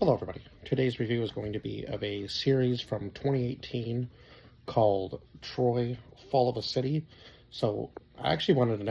Hello everybody. Today's review is going to be of a series from 2018 called Troy, Fall of a City. So I actually went onto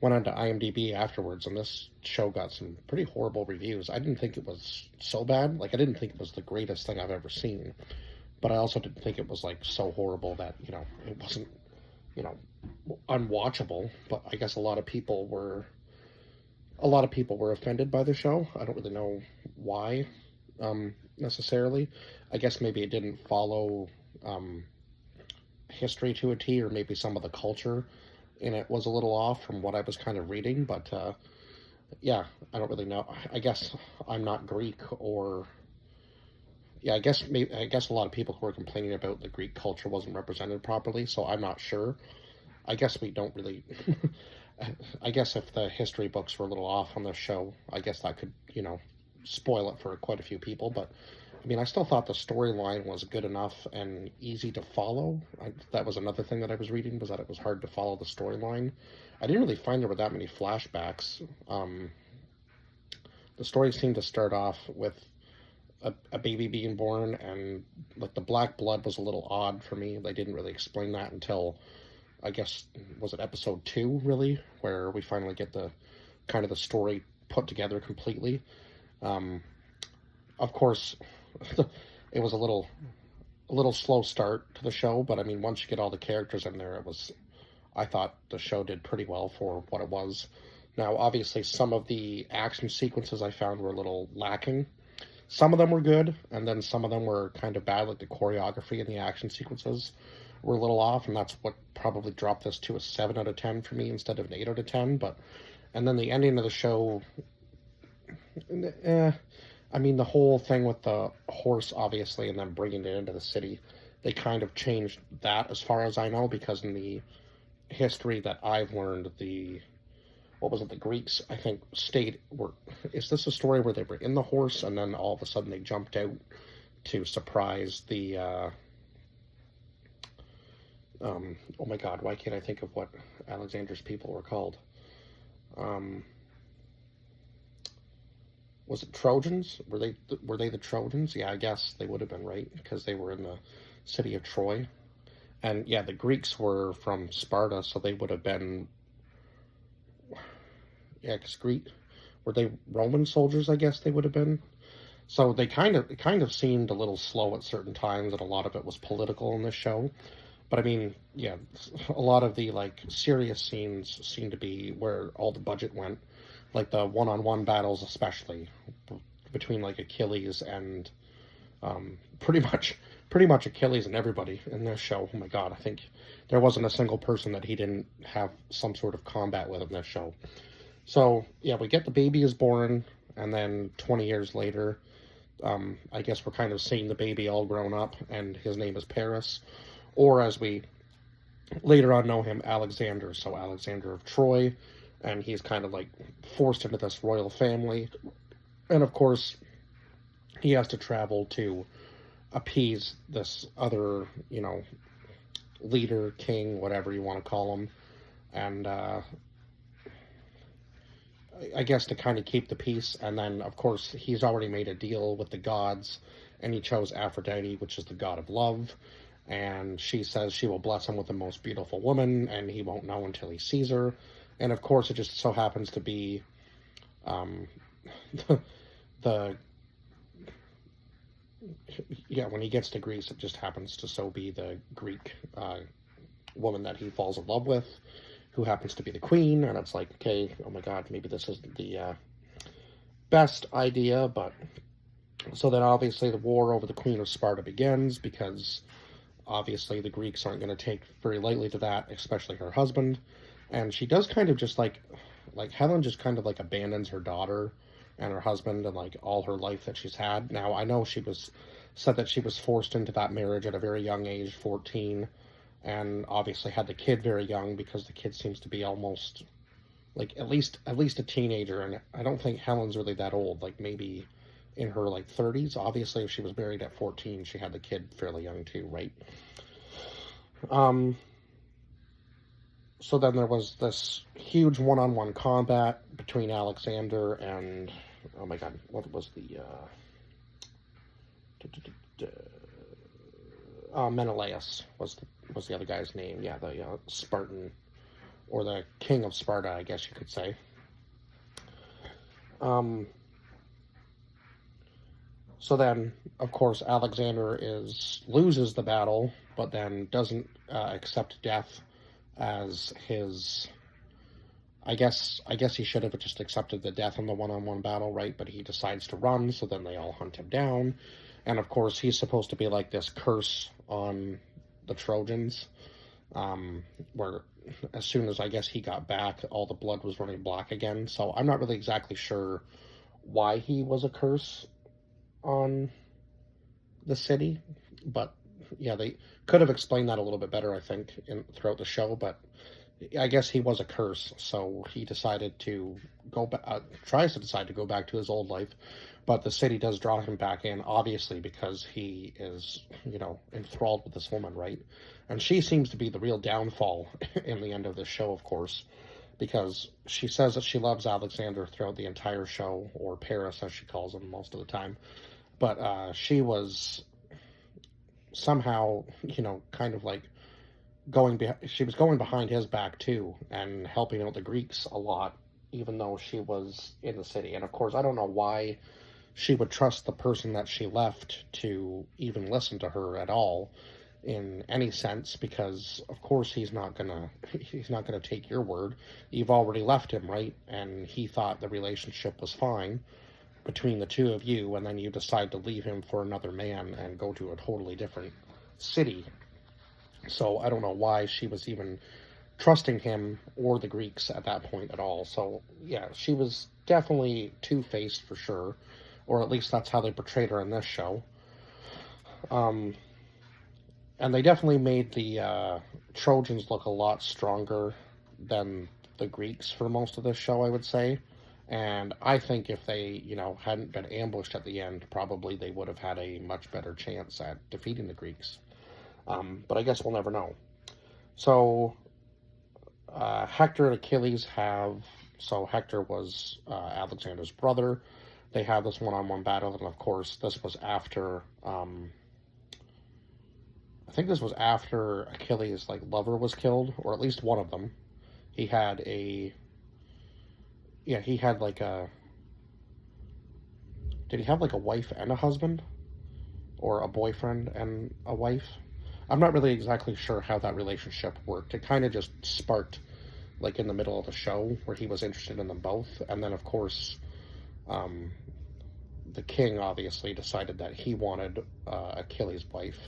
went onto IMDb afterwards, and this show got some pretty horrible reviews. I didn't think it was so bad. Like, I didn't think it was the greatest thing I've ever seen, but I also didn't think it was like so horrible that, it wasn't, you know, unwatchable. But I guess a lot of people were offended by the show. I don't really know why, necessarily. I guess maybe it didn't follow history to a T, or maybe some of the culture in it was a little off from what I was kind of reading. But yeah, I don't really know. I guess I'm not Greek, or yeah, I guess a lot of people who were complaining about the Greek culture wasn't represented properly. So I'm not sure. I guess we don't really. I guess if the history books were a little off on the show, I guess that could, spoil it for quite a few people. But I mean, I still thought the storyline was good enough and easy to follow. That was another thing that I was reading, was that it was hard to follow the storyline. I didn't really find there were that many flashbacks. The story seemed to start off with a baby being born, and like the black blood was a little odd for me. They didn't really explain that until, I guess, was it episode 2, really, where we finally get the kind of the story put together completely. Um, of course, it was a little slow start to the show, but I mean, once you get all the characters in there, I thought the show did pretty well for what it was. Now, obviously, some of the action sequences I found were a little lacking. Some of them were good, and then some of them were kind of bad, like the choreography and the action sequences were a little off, and that's what probably dropped this to a 7 out of 10 for me instead of an 8 out of 10. But and then the ending of the show, I mean, the whole thing with the horse, obviously, and then bringing it into the city, they kind of changed that, as far as I know, because in the history that I've learned, what was it, the Greeks, I think, is this a story where they were in the horse and then all of a sudden they jumped out to surprise the, oh my god, why can't I think of what Alexander's people were called? Was it Trojans? Were they the Trojans? Yeah, I guess they would have been, right, because they were in the city of Troy. And yeah, the Greeks were from Sparta, so they would have been, yeah, because Greek, were they Roman soldiers? I guess they would have been. So it kind of seemed a little slow at certain times, and a lot of it was political in this show. But I mean, yeah, a lot of the like serious scenes seem to be where all the budget went, like the one-on-one battles, especially between like Achilles and pretty much Achilles and everybody in this show. Oh my god, I think there wasn't a single person that he didn't have some sort of combat with in this show. So yeah, we get the baby is born, and then 20 years later, I guess we're kind of seeing the baby all grown up, and his name is Paris, or as we later on know him, Alexander. So Alexander of Troy, and he's kind of like forced into this royal family, and of course he has to travel to appease this other, leader, king, whatever you want to call him, and I guess to kind of keep the peace. And then, of course, he's already made a deal with the gods, and he chose Aphrodite, which is the god of love. And she says she will bless him with the most beautiful woman, and he won't know until he sees her. And of course, it just so happens to be um, the yeah, when he gets to Greece, it just happens to so be the Greek woman that he falls in love with, who happens to be the queen. And it's like, okay, oh my god, maybe this isn't the best idea. But so then obviously the war over the Queen of Sparta begins, because obviously the Greeks aren't going to take very lightly to that, especially her husband. And she does kind of just like Helen just kind of like abandons her daughter and her husband and like all her life that she's had. Now I know said that she was forced into that marriage at a very young age, 14, and obviously had the kid very young, because the kid seems to be almost like at least a teenager. And I don't think Helen's really that old, like maybe in her like 30s. Obviously, if she was married at 14, she had the kid fairly young too, right? Um, So then there was this huge one-on-one combat between Alexander and, oh my god, what was the Menelaus was the other guy's name. Yeah, the Spartan, or the king of Sparta, I guess you could say. So then, of course, Alexander loses the battle, but then doesn't accept death as his. I guess he should have just accepted the death in the one-on-one battle, right? But he decides to run, so then they all hunt him down, and of course he's supposed to be like this curse on the Trojans, where as soon as I guess he got back, all the blood was running black again. So I'm not really exactly sure why he was a curse on the city, but yeah, they could have explained that a little bit better, I think, throughout the show. But I guess he was a curse, so he decided to go back. Tries to decide to go back to his old life, but the city does draw him back in, obviously, because he is, enthralled with this woman, right? And she seems to be the real downfall in the end of the show, of course, because she says that she loves Alexander throughout the entire show, or Paris, as she calls him most of the time. But she was somehow, kind of like she was going behind his back too, and helping out the Greeks a lot, even though she was in the city. And of course, I don't know why she would trust the person that she left to even listen to her at all in any sense, because of course he's not gonna take your word. You've already left him, right? And he thought the relationship was fine between the two of you, and then you decide to leave him for another man and go to a totally different city. So I don't know why she was even trusting him or the Greeks at that point at all. So yeah, she was definitely two-faced for sure, or at least that's how they portrayed her in this show. And they definitely made the Trojans look a lot stronger than the Greeks for most of this show, I would say. And I think if they, hadn't been ambushed at the end, probably they would have had a much better chance at defeating the Greeks. But I guess we'll never know. So Hector and Achilles so Hector was Alexander's brother. They have this one-on-one battle, and of course this was after, I think this was after Achilles' lover was killed, or at least one of them. He had did he have a wife and a husband? Or a boyfriend and a wife? I'm not really exactly sure how that relationship worked. It kind of just sparked, in the middle of the show, where he was interested in them both. And then, of course, the king obviously decided that he wanted Achilles' wife.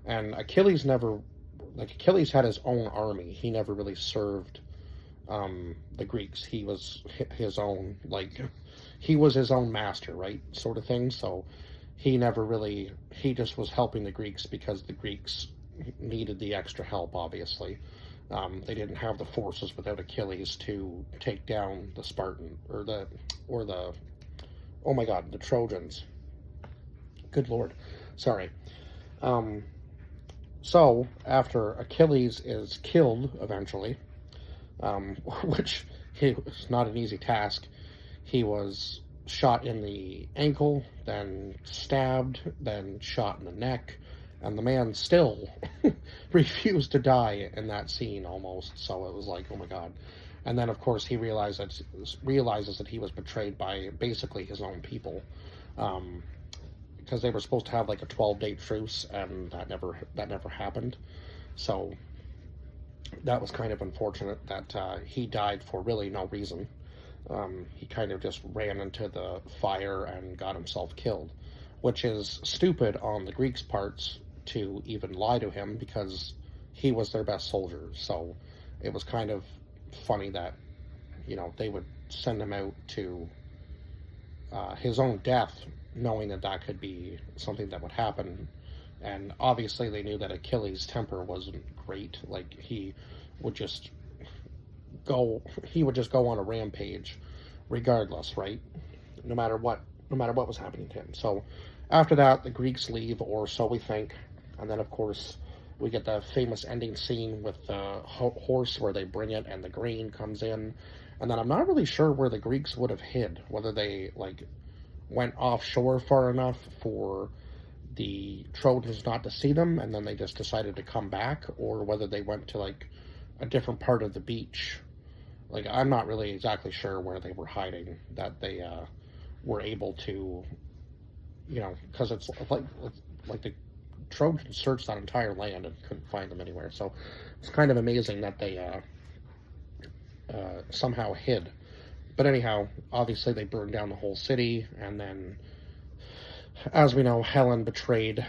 And Achilles Achilles had his own army. He never really served the Greeks. He was his own, he was his own master, right? Sort of thing. So he just was helping the Greeks because the Greeks needed the extra help, obviously. They didn't have the forces without Achilles to take down the Spartan, the Trojans. Good Lord. Sorry. So, after Achilles is killed, eventually, which was not an easy task, he was shot in the ankle, then stabbed, then shot in the neck, and the man still refused to die in that scene almost. So it was like, oh my god. And then of course he realizes that he was betrayed by basically his own people, because they were supposed to have a 12-day truce, and that never happened. So that was kind of unfortunate that he died for really no reason. He kind of just ran into the fire and got himself killed, which is stupid on the Greeks' parts to even lie to him, because he was their best soldier. So it was kind of funny that, they would send him out to his own death, knowing that could be something that would happen. And obviously they knew that Achilles' temper wasn't great. He would just go on a rampage regardless, right? No matter what was happening to him. So after that, the Greeks leave, or so we think. And then of course We get the famous ending scene with the horse where they bring it and the grain comes in. And then I'm not really sure where the Greeks would have hid, whether they like went offshore far enough for the Trojans not to see them and then they just decided to come back, or whether they went to like a different part of the beach. Like, I'm not really exactly sure where they were hiding, that they were able to, because it's like the Trojans searched that entire land and couldn't find them anywhere. So it's kind of amazing that they somehow hid. But anyhow, obviously they burned down the whole city, and then, as we know, Helen betrayed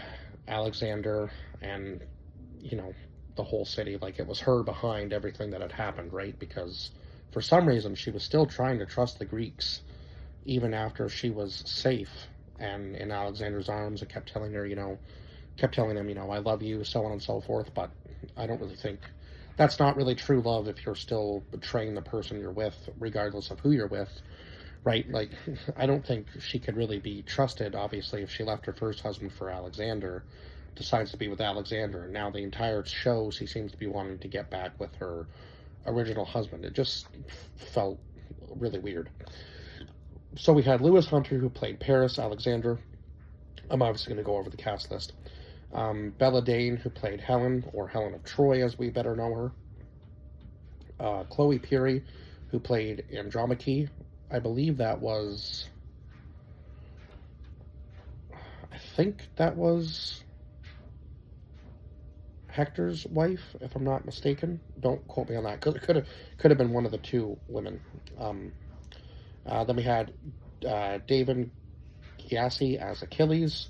Alexander and, the whole city. Like, it was her behind everything that had happened, right? Because for some reason she was still trying to trust the Greeks, even after she was safe and in Alexander's arms, and kept telling him, I love you, so on and so forth. But I don't really think that's not really true love if you're still betraying the person you're with, regardless of who you're with, right? Like, I don't think she could really be trusted, obviously, if she left her first husband for Alexander, decides to be with Alexander, and now the entire show she seems to be wanting to get back with her original husband. It just felt really weird. So we had Lewis Hunter, who played Paris, Alexander. I'm obviously going to go over the cast list. Bella Dane, who played Helen, or Helen of Troy as we better know her. Chloe Pirrie, who played Andromache. I believe that was, I think that was Hector's wife, if I'm not mistaken. Don't quote me on that, because it could have been one of the two women. Then we had David Gyasi as Achilles,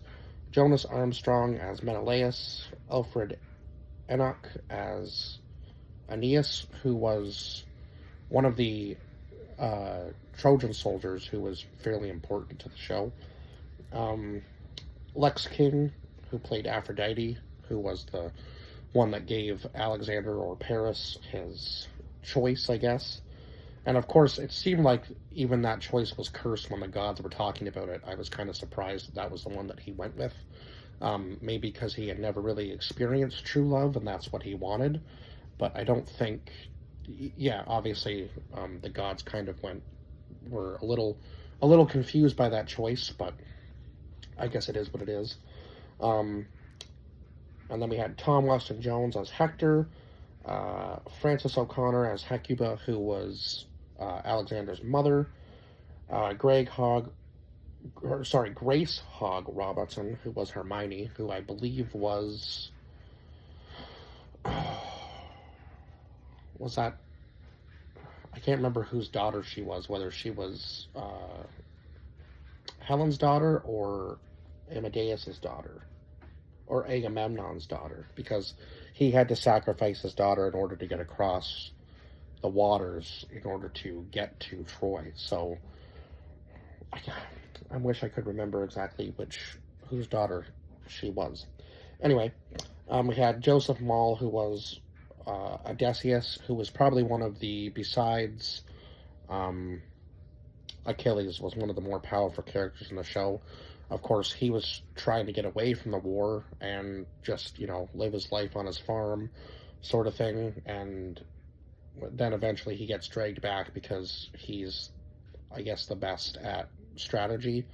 Jonas Armstrong as Menelaus, Alfred Enoch as Aeneas, who was one of the Trojan soldiers who was fairly important to the show. Lex King, who played Aphrodite, who was the one that gave Alexander or Paris his choice, I guess. And of course, it seemed like even that choice was cursed when the gods were talking about it. I was kind of surprised that was the one that he went with. Maybe because he had never really experienced true love and that's what he wanted. But I don't think, obviously the gods kind of were a little confused by that choice, but I guess it is what it is. And then we had Tom Weston Jones as Hector, Frances O'Connor as Hecuba, who was Alexander's mother, Grace Hogg Robertson, who was Hermione, who I believe was that, I can't remember whose daughter she was, whether she was Helen's daughter or Amadeus's daughter, or Agamemnon's daughter, because he had to sacrifice his daughter in order to get across the waters in order to get to Troy. So I wish I could remember exactly whose daughter she was. Anyway, we had Joseph Mall, who was Odysseus, who was probably one of the, besides Achilles, was one of the more powerful characters in the show. Of course, he was trying to get away from the war and just, live his life on his farm, sort of thing. And then eventually he gets dragged back because he's, I guess, the best at strategy.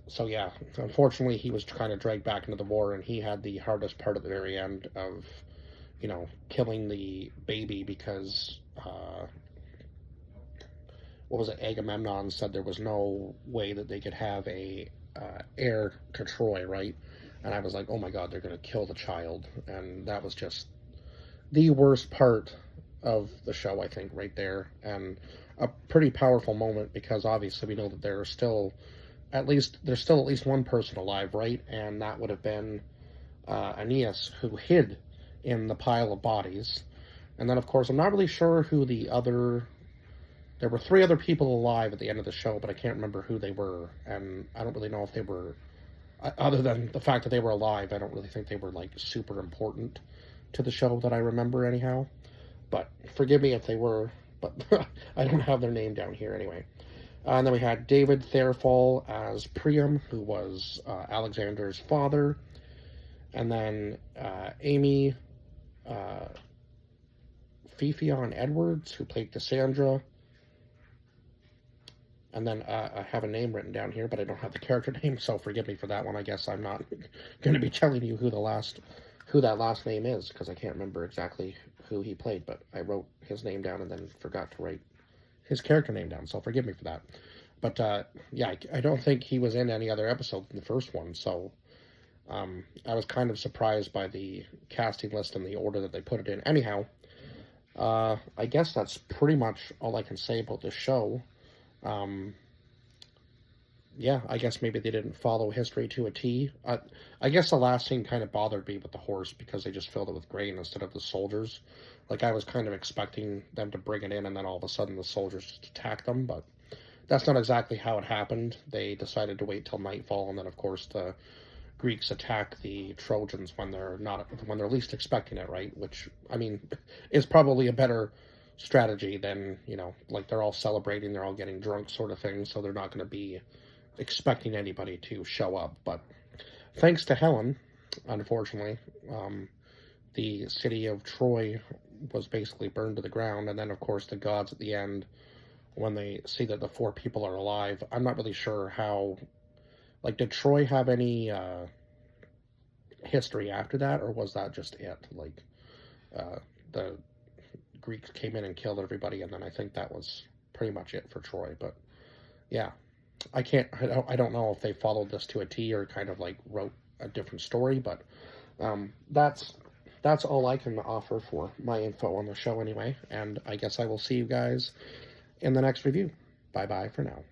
So yeah, unfortunately he was kind of dragged back into the war, and he had the hardest part at the very end of, killing the baby because, Agamemnon said there was no way that they could have a heir to Troy, right? And I was like, oh my god, they're going to kill the child. And that was just the worst part of the show, I think, right there. And a pretty powerful moment, because obviously we know that there's still at least one person alive, right? And that would have been Aeneas, who hid in the pile of bodies. And then, of course, I'm not really sure who there were 3 other people alive at the end of the show, but I can't remember who they were, and I don't really know if they were, other than the fact that they were alive, I don't really think they were, super important to the show that I remember anyhow. But forgive me if they were, but I don't have their name down here anyway. And then we had David Therfall as Priam, who was Alexander's father. and then Amy Fifion Edwards, who played Cassandra. And then I have a name written down here, but I don't have the character name, so forgive me for that one. I guess I'm not going to be telling you who that last name is, because I can't remember exactly who he played, but I wrote his name down and then forgot to write his character name down, so forgive me for that. But yeah, I don't think he was in any other episode than the first one, so I was kind of surprised by the casting list and the order that they put it in. Anyhow, I guess that's pretty much all I can say about this show. Yeah, I guess maybe they didn't follow history to a T. I guess the last scene kind of bothered me with the horse because they just filled it with grain instead of the soldiers. Like, I was kind of expecting them to bring it in and then all of a sudden the soldiers just attack them, but that's not exactly how it happened. They decided to wait till nightfall, and then of course the Greeks attack the Trojans when they're least expecting it, right? Which, I mean, is probably a better strategy than, like, they're all celebrating, they're all getting drunk sort of thing, so they're not going to be expecting anybody to show up. But thanks to Helen, unfortunately, the city of Troy was basically burned to the ground, and then of course the gods at the end, when they see that the 4 people are alive, I'm not really sure how, like, did Troy have any history after that, or was that just it? Like, the Greeks came in and killed everybody, and then I think that was pretty much it for Troy. But yeah, I don't know if they followed this to a T or kind of like wrote a different story, but that's all I can offer for my info on the show anyway, and I guess I will see you guys in the next review. Bye bye for now.